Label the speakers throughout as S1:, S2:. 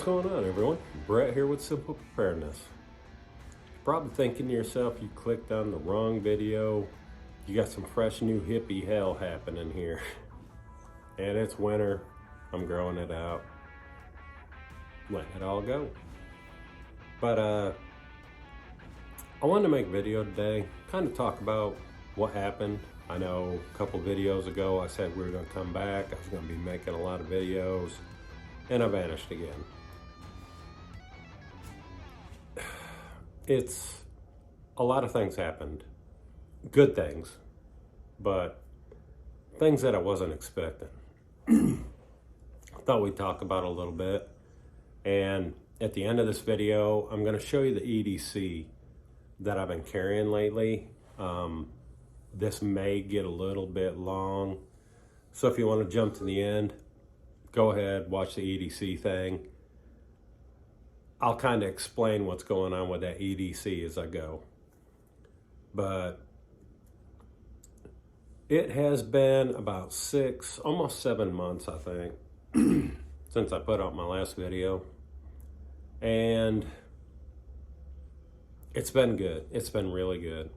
S1: What's going on, everyone? Brett here with Simple Preparedness. You're probably thinking to yourself, you clicked on the wrong video. You got some fresh new hippie hell happening here. And it's winter. I'm growing it out. Letting it all go. But I wanted to make a video today, kind of talk about what happened. I know a couple videos ago I said we were going to come back. I was going to be making a lot of videos, and I vanished again. It's a lot of things happened. Good things, but things that I wasn't expecting. I thought we'd talk about a little bit. And at the end of this video, I'm going to show you the EDC that I've been carrying lately. This may get a little bit long, so if you want to jump to the end, go ahead, watch the EDC thing. I'll kind of explain what's going on with that EDC as I go. But it has been about 6, almost 7 months, I think, since I put out my last video. And it's been good. It's been really good.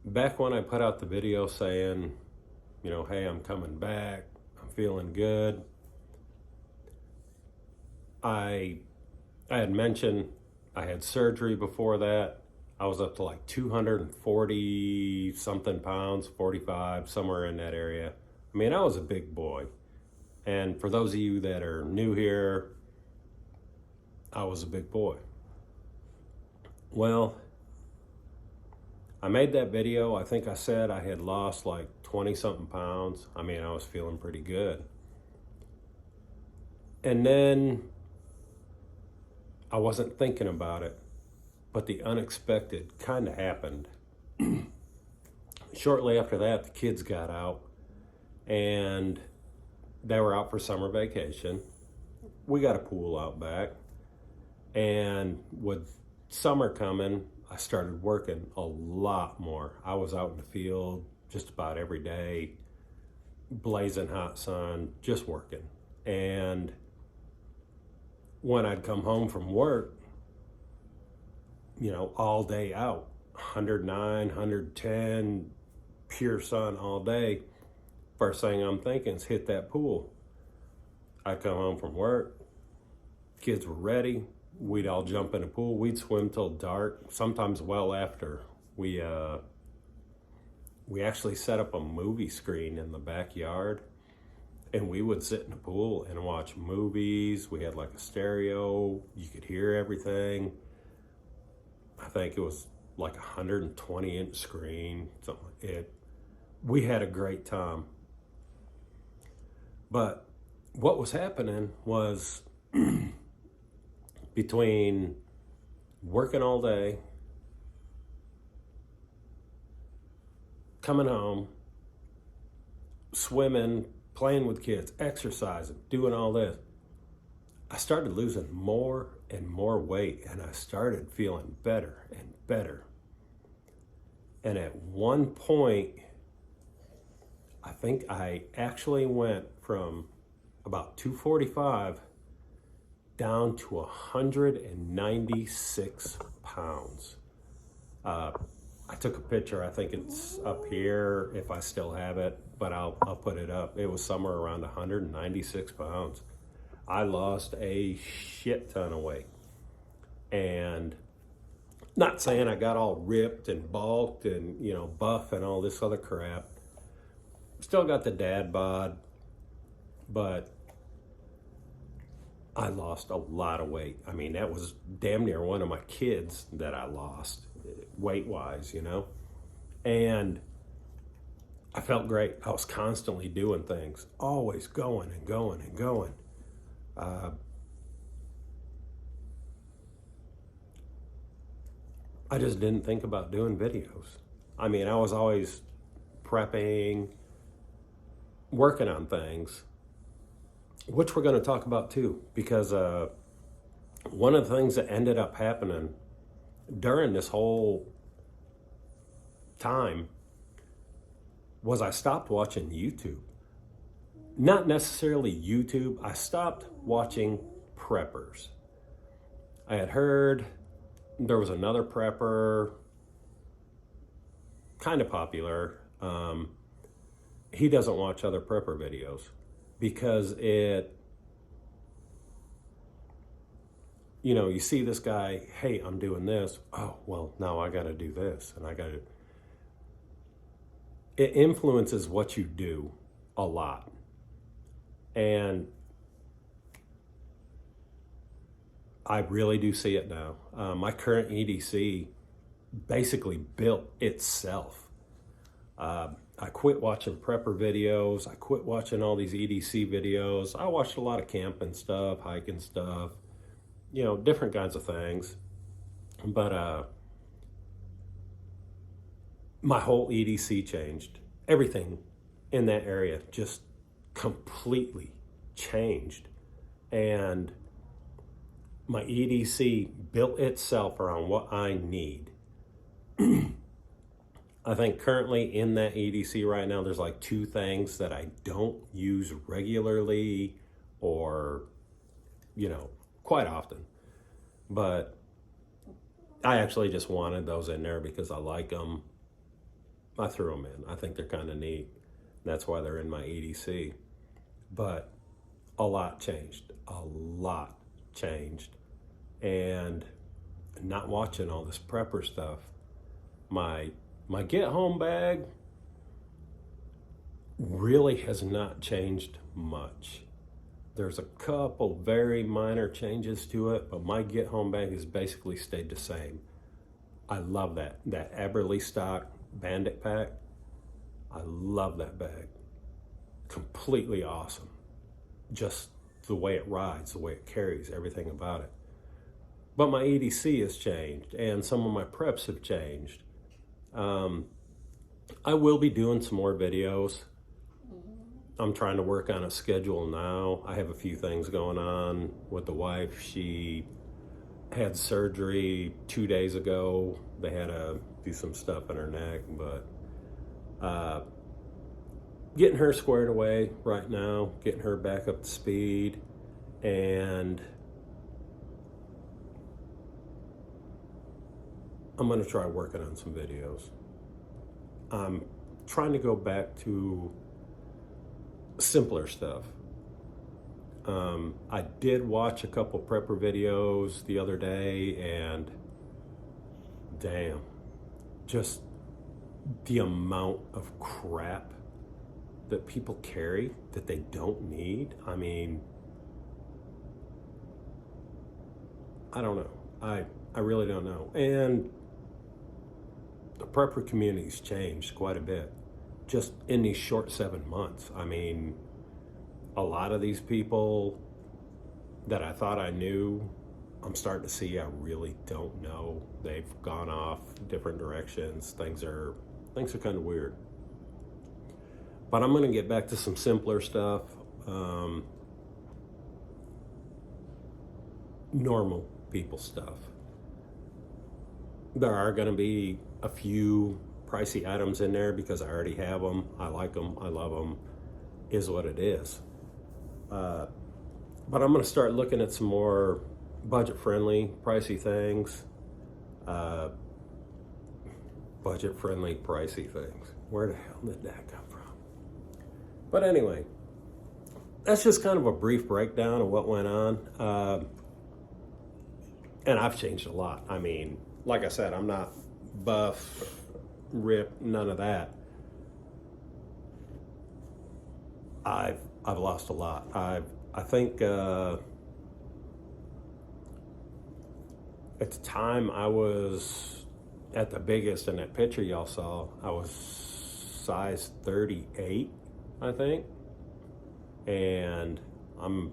S1: Back when I put out the video saying, you know, hey, I'm coming back, I'm feeling good, I had mentioned I had surgery before that. I was up to like 240 something pounds, 45, somewhere in that area. I mean, I was a big boy. And for those of you that are new here, I was a big boy. Well, I made that video. I think I said I had lost like 20 something pounds. I mean, I was feeling pretty good. And then I wasn't thinking about it, but the unexpected kind of happened. Shortly after that, the kids got out and they were out for summer vacation. We got a pool out back, and with summer coming, I started working a lot more. I was out in the field just about every day, blazing hot sun, just working. And when I'd come home from work, you know, all day out, 109, 110, pure sun all day, first thing I'm thinking is hit that pool. I'd come home from work, kids were ready, we'd all jump in the pool, we'd swim till dark, sometimes well after. We actually set up a movie screen in the backyard, and we would sit in the pool and watch movies. We had like a stereo, you could hear everything. I think it was like a 120-inch screen, something like it. We had a great time. But what was happening was between working all day, coming home, swimming, playing with kids, exercising, doing all this, I started losing more and more weight, and I started feeling better and better. And at one point, I think I actually went from about 245 down to 196 pounds. I took a picture. I think it's up here if I still have it, but I'll put it up. It was somewhere around 196 pounds. I lost a shit ton of weight. And not saying I got all ripped and bulked and, you know, buff and all this other crap. Still got the dad bod, but I lost a lot of weight. I mean, that was damn near one of my kids that I lost, weight-wise, you know? And I felt great. I was constantly doing things, always going and going and going. I just didn't think about doing videos. I mean, I was always prepping, working on things, which we're going to talk about too, because one of the things that ended up happening during this whole time was I stopped watching YouTube. Not necessarily YouTube, I stopped watching preppers. I had heard there was another prepper, kind of popular. He doesn't watch other prepper videos because you see this guy, hey, I'm doing this. Oh, well, now I got to do this. And it influences what you do a lot. And I really do see it now. My current EDC basically built itself. I quit watching prepper videos. I quit watching all these EDC videos. I watched a lot of camping stuff, hiking stuff, different kinds of things. But my whole EDC changed. Everything in that area just completely changed. And my EDC built itself around what I need. I think currently in that EDC right now, there's like 2 things that I don't use regularly or, quite often. But I actually just wanted those in there because I like them. I threw them in. I think they're kind of neat. That's why they're in my EDC. But a lot changed. A lot changed. And not watching all this prepper stuff. My get home bag really has not changed much. There's a couple very minor changes to it, but my get home bag has basically stayed the same. I love that Aberley stock Bandit pack. I love that bag. Completely awesome. Just the way it rides, the way it carries, everything about it. But my EDC has changed, and some of my preps have changed. I will be doing some more videos. I'm trying to work on a schedule now. I have a few things going on with the wife. She had surgery 2 days ago. They had to do some stuff in her neck, but getting her squared away right now, getting her back up to speed, and I'm going to try working on some videos. I'm trying to go back to simpler stuff. I did watch a couple prepper videos the other day, and damn, just the amount of crap that people carry that they don't need. I mean, I don't know. I really don't know. And the prepper community's changed quite a bit just in these short 7 months. I mean, a lot of these people that I thought I knew, I'm starting to see I really don't know. They've gone off different directions. Things are kind of weird. But I'm going to get back to some simpler stuff. Normal people stuff. There are going to be a few pricey items in there because I already have them. I like them. I love them. Is what it is. But I'm going to start looking at some more budget-friendly, pricey things. Budget-friendly, pricey things. Where the hell did that come from? But anyway, that's just kind of a brief breakdown of what went on. And I've changed a lot. I mean, like I said, I'm not buff, ripped, none of that. I've lost a lot. I think at the time I was at the biggest in that picture y'all saw, I was size 38, I think. And I'm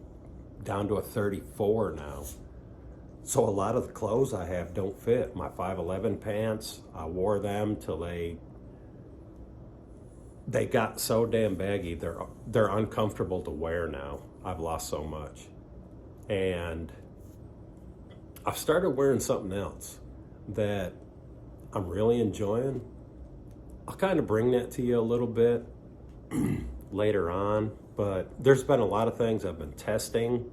S1: down to a 34 now. So a lot of the clothes I have don't fit. My 5'11" pants, I wore them till they got so damn baggy. They're uncomfortable to wear now. I've lost so much. And I've started wearing something else that I'm really enjoying. I'll kind of bring that to you a little bit later on, but there's been a lot of things I've been testing.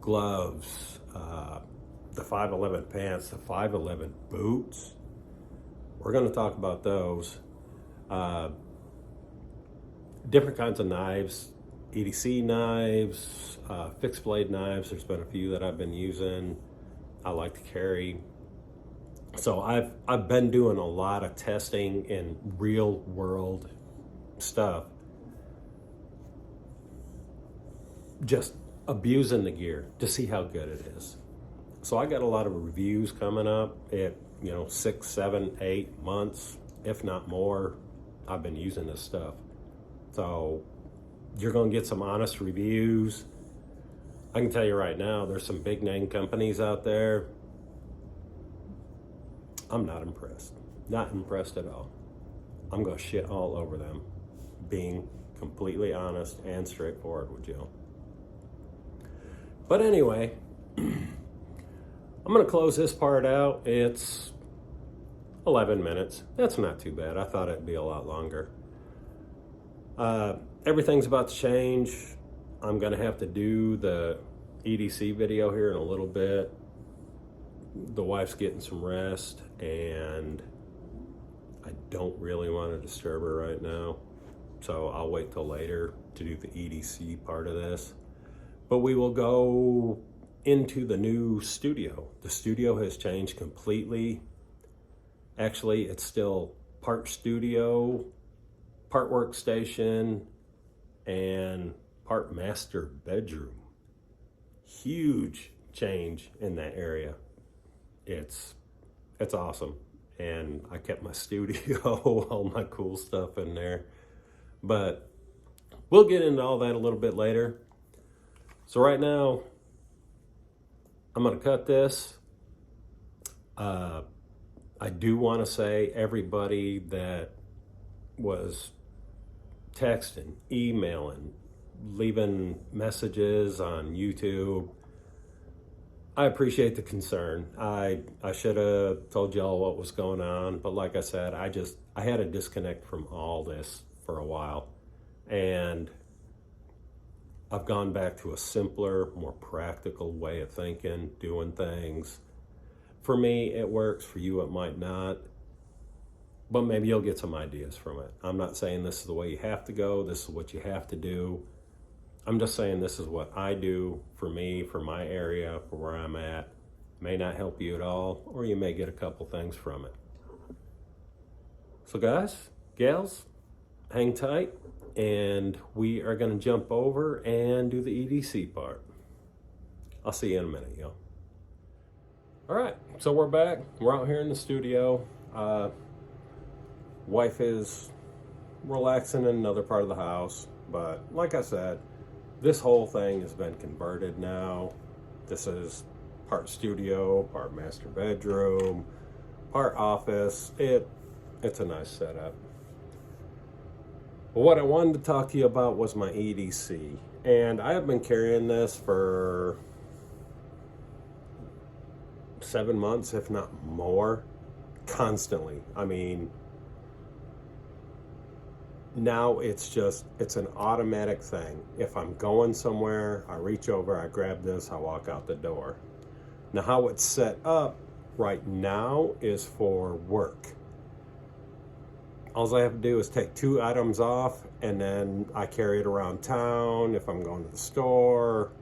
S1: gloves, the 511 pants, the 511 boots. We're going to talk about those. Different kinds of knives, EDC knives, fixed blade knives. There's been a few that I've been using. I like to carry. So I've been doing a lot of testing in real world stuff. Just abusing the gear to see how good it is. So I got a lot of reviews coming up at 6, 7, 8 months, if not more. I've been using this stuff. So you're going to get some honest reviews. I can tell you right now, there's some big name companies out there. I'm not impressed. Not impressed at all. I'm going to shit all over them, being completely honest and straightforward with you. But anyway, I'm going to close this part out. It's 11 minutes. That's not too bad. I thought it'd be a lot longer. Everything's about to change. I'm going to have to do the EDC video here in a little bit. The wife's getting some rest, and I don't really want to disturb her right now. So I'll wait till later to do the EDC part of this. But we will go into the new studio. The studio has changed completely. Actually, it's still part studio, part workstation, and part master bedroom. Huge change in that area. It's awesome. And I kept my studio, all my cool stuff in there. But we'll get into all that a little bit later. So right now, I'm going to cut this. I do want to say everybody that was texting, emailing, leaving messages on YouTube, I appreciate the concern. I should have told y'all what was going on, but like I said, I had a disconnect from all this for a while, and I've gone back to a simpler, more practical way of thinking, doing things. For me, it works. For you, it might not. But maybe you'll get some ideas from it. I'm not saying this is the way you have to go. This is what you have to do. I'm just saying this is what I do for me, for my area, for where I'm at. May not help you at all, or you may get a couple things from it. So guys, gals, hang tight, and we are going to jump over and do the EDC part. I'll see you in a minute, y'all. All right, so we're back. We're out here in the studio. Wife is relaxing in another part of the house, but like I said, this whole thing has been converted now. This is part studio, part master bedroom, part office. It's a nice setup. But what I wanted to talk to you about was my EDC. And I have been carrying this for 7 months, if not more, constantly. I mean, now it's an automatic thing. If I'm going somewhere, I reach over, I grab this, I walk out the door. Now how it's set up right now is for work. All I have to do is take 2 items off, and then I carry it around town if I'm going to the store,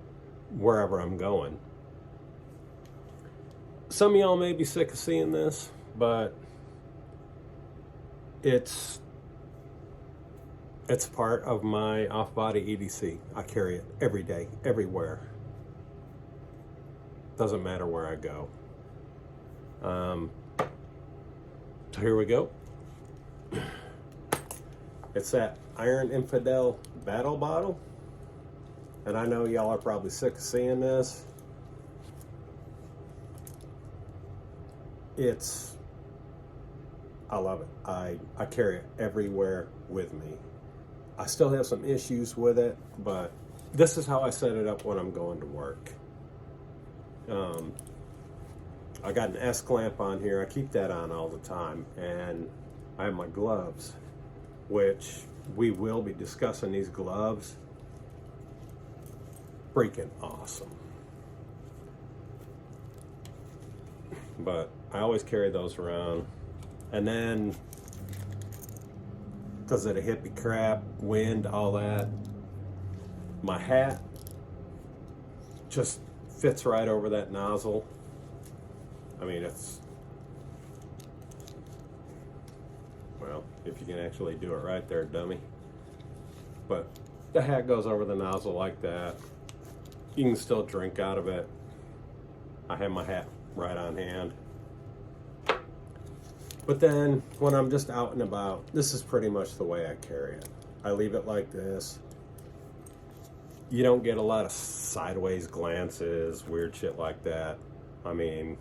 S1: wherever I'm going. Some of y'all may be sick of seeing this, but it's part of my off-body EDC. I carry it every day, everywhere. Doesn't matter where I go. So here we go. It's that Iron Infidel battle bottle. And I know y'all are probably sick of seeing this. I love it. I carry it everywhere with me. I still have some issues with it, but this is how I set it up when I'm going to work. I got an S-clamp on here. I keep that on all the time. And I have my gloves, which we will be discussing these gloves. Freaking awesome. but I always carry those around. And then, because of the hippie crap, wind, all that, my hat just fits right over that nozzle. I mean, it's, well, if you can actually do it right there, dummy. But the hat goes over the nozzle like that. You can still drink out of it. I have my hat right on hand. But then when I'm just out and about, this is pretty much the way I carry it. I leave it like this. You don't get a lot of sideways glances, weird shit like that. I mean,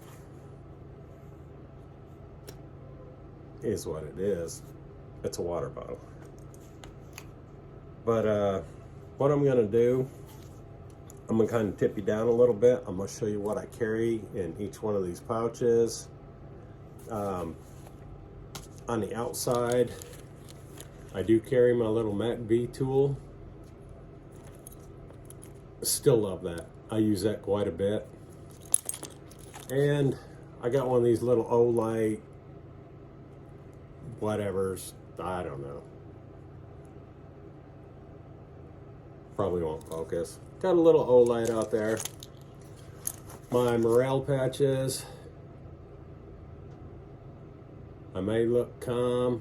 S1: is what it is. It's a water bottle. But what I'm gonna do, I'm gonna kind of tip you down a little bit. I'm gonna show you what I carry in each one of these pouches. On the outside, I do carry my little MAC-V tool. Still love that. I use that quite a bit. And I got one of these little Olight whatevers. I don't know. Probably won't focus. Got a little Olight out there. My morale patches. I may look calm,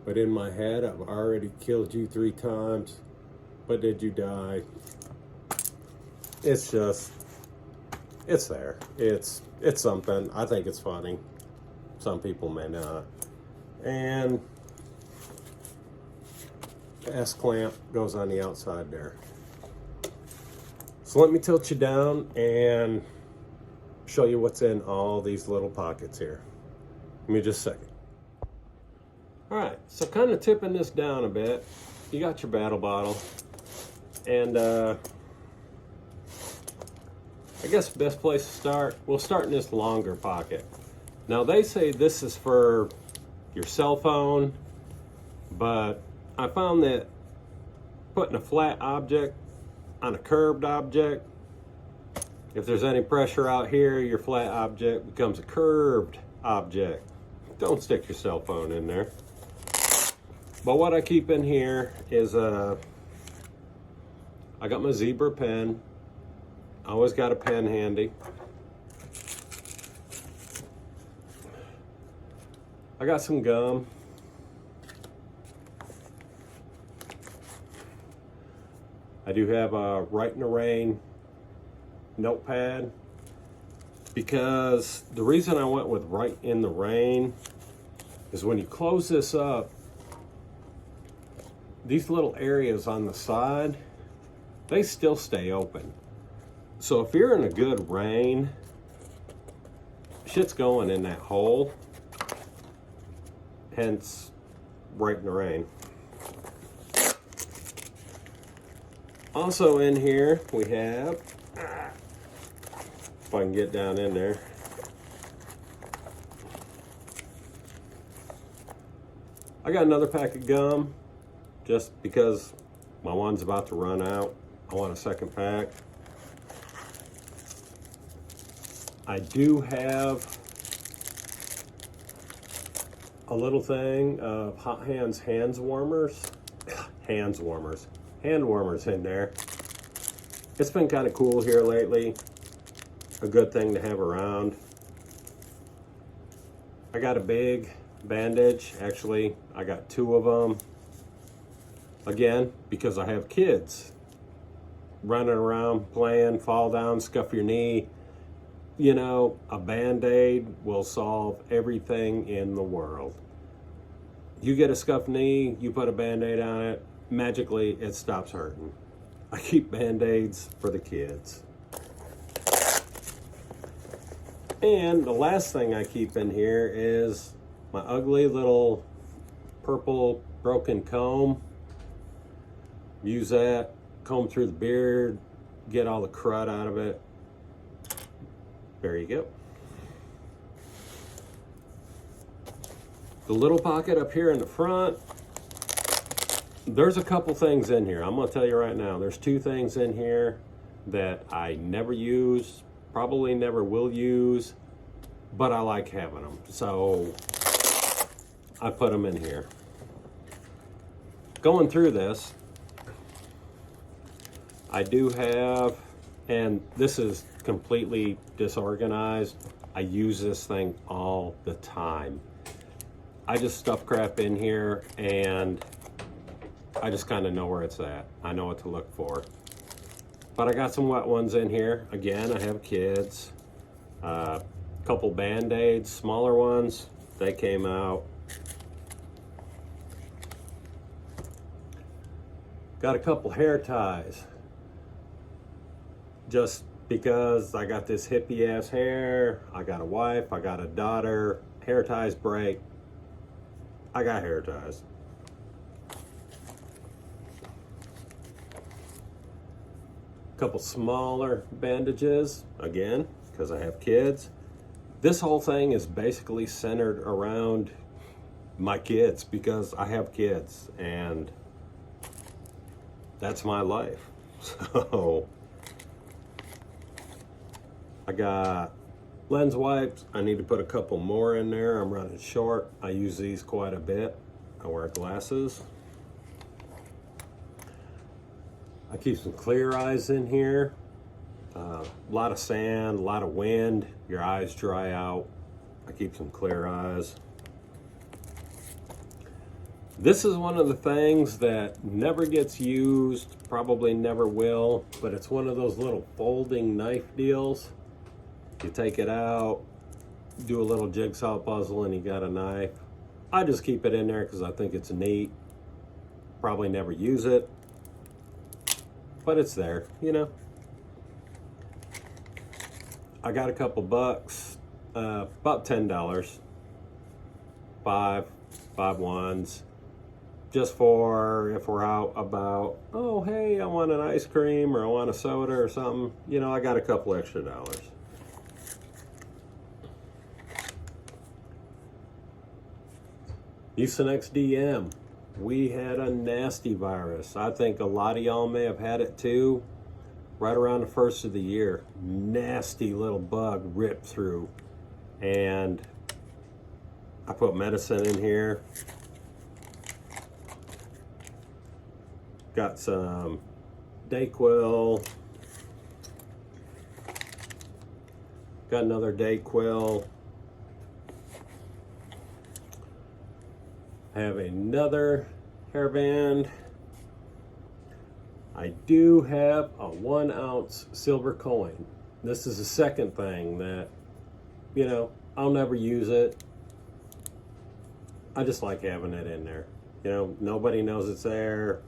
S1: but in my head, I've already killed you 3 times. But did you die? It's just, it's there. It's something. I think it's funny. Some people may not. And the S-clamp goes on the outside there. So let me tilt you down and show you what's in all these little pockets here. Give me just a second. All right, so kind of tipping this down a bit. You got your battle bottle. And I guess the best place to start, we'll start in this longer pocket. Now they say this is for your cell phone, but I found that putting a flat object on a curved object, if there's any pressure out here, your flat object becomes a curved object. Don't stick your cell phone in there. But what I keep in here is I got my zebra pen. I always got a pen handy. I got some gum. I do have a Write in the Rain notepad, because the reason I went with Write in the Rain is when you close this up, these little areas on the side, they still stay open. So if you're in a good rain, shit's going in that hole, hence Write in the Rain. Also in here we have, if I can get down in there, I got another pack of gum just because my one's about to run out. I want a second pack. I do have a little thing of Hot Hands hand warmers in there. It's been kind of cool here lately. A good thing to have around. I got a big bandage. Actually, I got 2 of them. Again, because I have kids running around, playing, fall down, scuff your knee. You know, a Band-Aid will solve everything in the world. You get a scuffed knee, you put a Band-Aid on it, magically it stops hurting. I keep Band-Aids for the kids. And the last thing I keep in here is my ugly little purple broken comb. Use that, comb through the beard, get all the crud out of it. There you go. The little pocket up here in the front, there's a couple things in here. I'm gonna tell you right now, there's 2 things in here that I never use, probably never will use, but I like having them. So I put them in here. Going through this, I do have, and this is completely disorganized. I use this thing all the time. I just stuff crap in here and I just kind of know where it's at. I know what to look for. But I got some wet ones in here. Again, I have kids. Couple Band-Aids, smaller ones. They came out. Got a couple hair ties. Just because I got this hippie ass hair. I got a wife, I got a daughter. Hair ties break. I got hair ties. Couple smaller bandages, again, because I have kids. This whole thing is basically centered around my kids because I have kids and that's my life. So I got lens wipes. I need to put a couple more in there. I'm running short. I use these quite a bit. I wear glasses. I keep some clear eyes in here. A lot of sand, a lot of wind. Your eyes dry out. I keep some clear eyes. This is one of the things that never gets used, probably never will, but it's one of those little folding knife deals. You take it out, do a little jigsaw puzzle, and you got a knife. I just keep it in there because I think it's neat. Probably never use it, but it's there, you know. I got a couple bucks, about $10, five ones, just for if we're out about, oh, hey, I want an ice cream or I want a soda or something. You know, I got a couple extra dollars. Mucinex DM. We had a nasty virus. I think a lot of y'all may have had it too. Right around the first of the year. Nasty little bug ripped through. And I put medicine in here. Got some Dayquil. Got another Dayquil. Have another hairband. I do have a 1 ounce silver coin. This is the second thing that, you know, I'll never use it. I just like having it in there. You know, nobody knows it's there.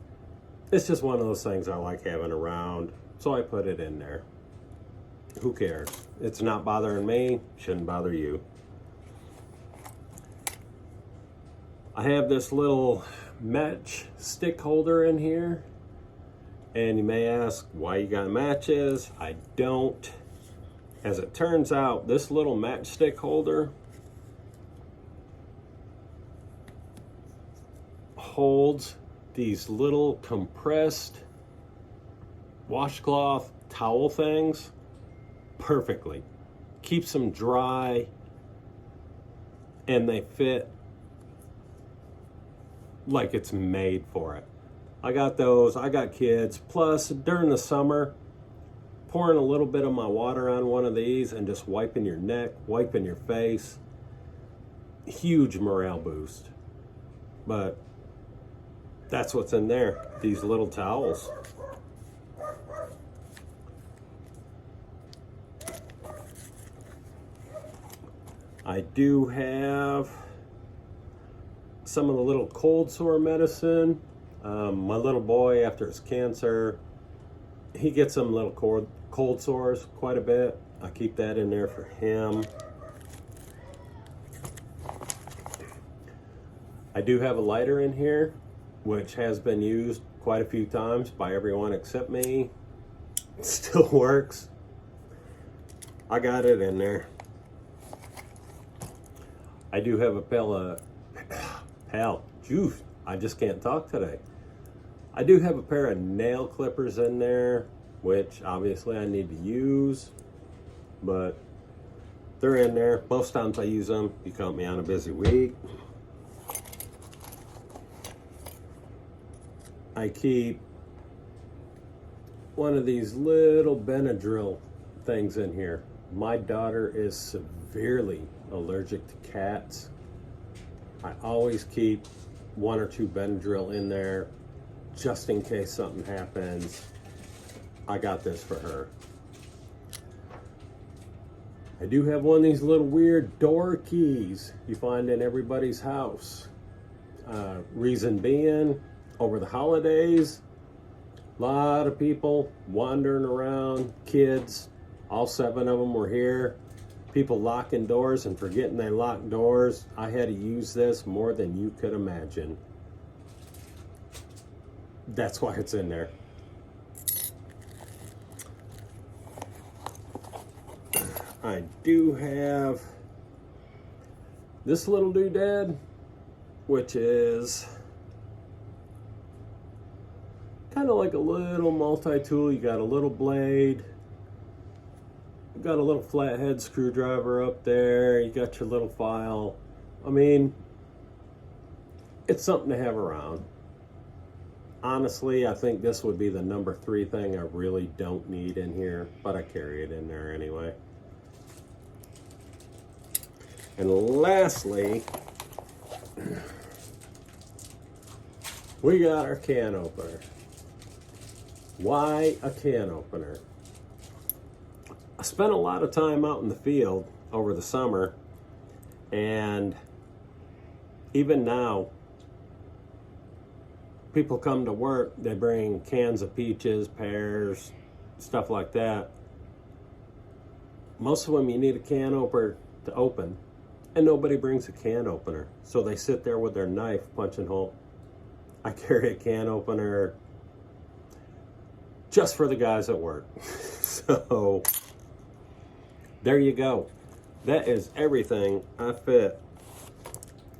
S1: It's just one of those things I like having around, so I put it in there. Who cares? It's not bothering me, shouldn't bother you. I have this little match stick holder in here. And you may ask why you got matches. I don't. As it turns out, this little matchstick holder holds these little compressed washcloth towel things perfectly. Keeps them dry and they fit like it's made for it. I got those, I got kids. Plus, during the summer, pouring a little bit of my water on one of these and just wiping your neck, wiping your face. Huge morale boost. But that's what's in there, these little towels. I do have some of the little cold sore medicine. My little boy, after his cancer, he gets some little cold sores quite a bit. I keep that in there for him. I do have a lighter in here, which has been used quite a few times by everyone except me. It still works. I got it in there. I do have a juice. I just can't talk today. I do have a pair of nail clippers in there, which obviously I need to use. but they're in there. Most times I use them. You count me on a busy week. I keep one of these little Benadryl things in here. My daughter is severely allergic to cats. I always keep 1 or 2 Benadryl in there just in case something happens. I got this for her. I do have one of these little weird door keys you find in everybody's house. Reason being, over the holidays, a lot of people wandering around, kids, all 7 of them were here. People locking doors and forgetting they locked doors. I had to use this more than you could imagine. That's why it's in there. I do have this little doodad, which is kind of like a little multi-tool. You got a little blade, you got a little flathead screwdriver up there, you got your little file. I mean, it's something to have around. Honestly, I think this would be the number 3 thing I really don't need in here, but I carry it in there anyway. And lastly, we got our can opener. Why a can opener? I spent a lot of time out in the field over the summer, and even now, people come to work, they bring cans of peaches, pears, stuff like that. Most of them you need a can opener to open, and nobody brings a can opener. So they sit there with their knife punching hole. I carry a can opener just for the guys at work. So there you go. That is everything I fit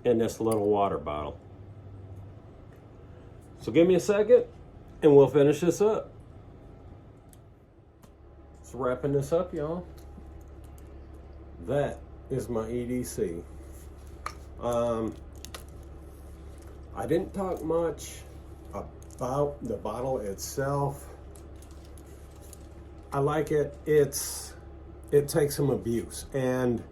S1: in this little water bottle. So give me a second and we'll finish this up. So wrapping this up, y'all. That is my EDC. I didn't talk much about the bottle itself. I like it. It takes some abuse, and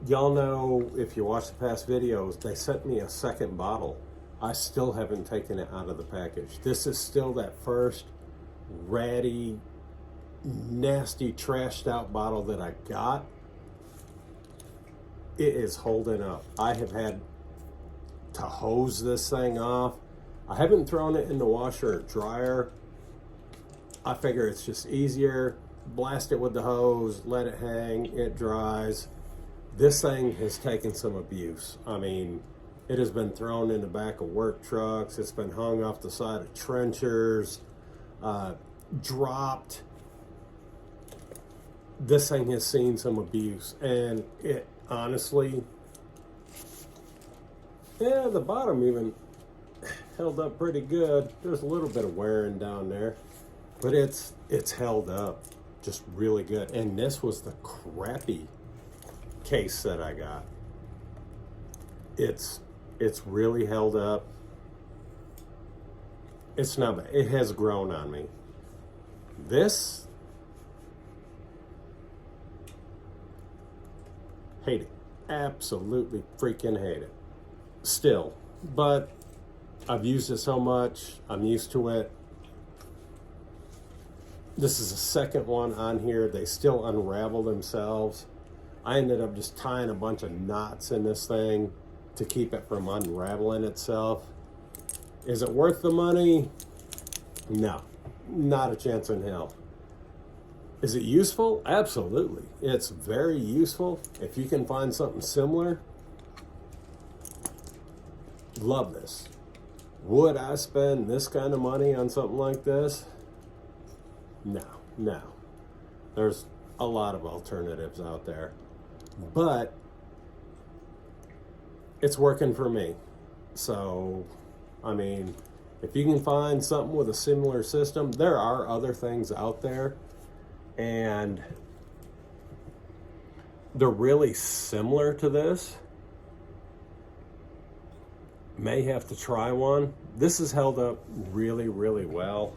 S1: y'all know, if you watch the past videos, they sent me a second bottle. I still haven't taken it out of the package. This is still that first ratty, nasty, trashed out bottle that I got. It is holding up. I have had to hose this thing off. I haven't thrown it in the washer or dryer. I figure it's just easier. Blast it with the hose, let it hang, it dries. This thing has taken some abuse. I mean, it has been thrown in the back of work trucks. It's been hung off the side of trenchers, dropped. This thing has seen some abuse, and it honestly, yeah, the bottom even held up pretty good. There's a little bit of wearing down there, but it's held up just really good. And this was the crappy case that I got. It's really held up. It's not bad. It has grown on me. This, hate it. Absolutely freaking hate it. Still, but I've used it so much, I'm used to it. This is the second one on here. They still unravel themselves. I ended up just tying a bunch of knots in this thing to keep it from unraveling itself. Is it worth the money? No, not a chance in hell. Is it useful? Absolutely. It's very useful. If you can find something similar, love this. Would I spend this kind of money on something like this? No. There's a lot of alternatives out there, but it's working for me. So, I mean, if you can find something with a similar system, there are other things out there, and they're really similar to this. May have to try one. This has held up really, really well.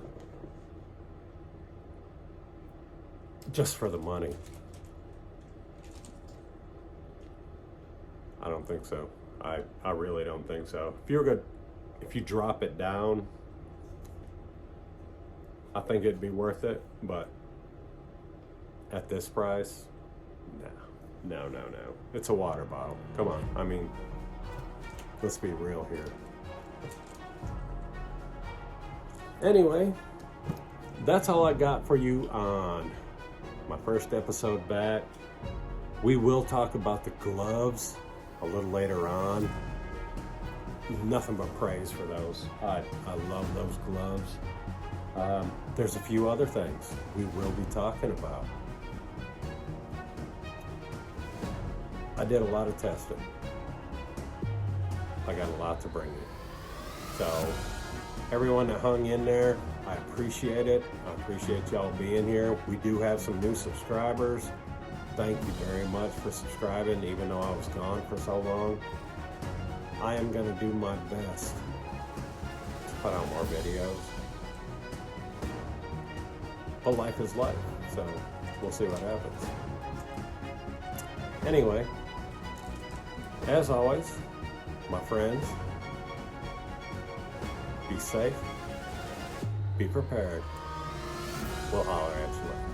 S1: Just for the money. I don't think so. I really don't think so. If you drop it down, I think it'd be worth it, but at this price, no. It's a water bottle. Come on. I mean, let's be real here. Anyway, that's all I got for you on my first episode back. We will talk about the gloves a little later on. Nothing but praise for those. I love those gloves. There's a few other things we will be talking about. I did a lot of testing. I got a lot to bring you. So, everyone that hung in there, I appreciate it. I appreciate y'all being here. We do have some new subscribers. Thank you very much for subscribing, even though I was gone for so long. I am going to do my best to put out more videos. But life is life, so we'll see what happens. Anyway, as always, my friends, be safe, be prepared. We'll holler at you later.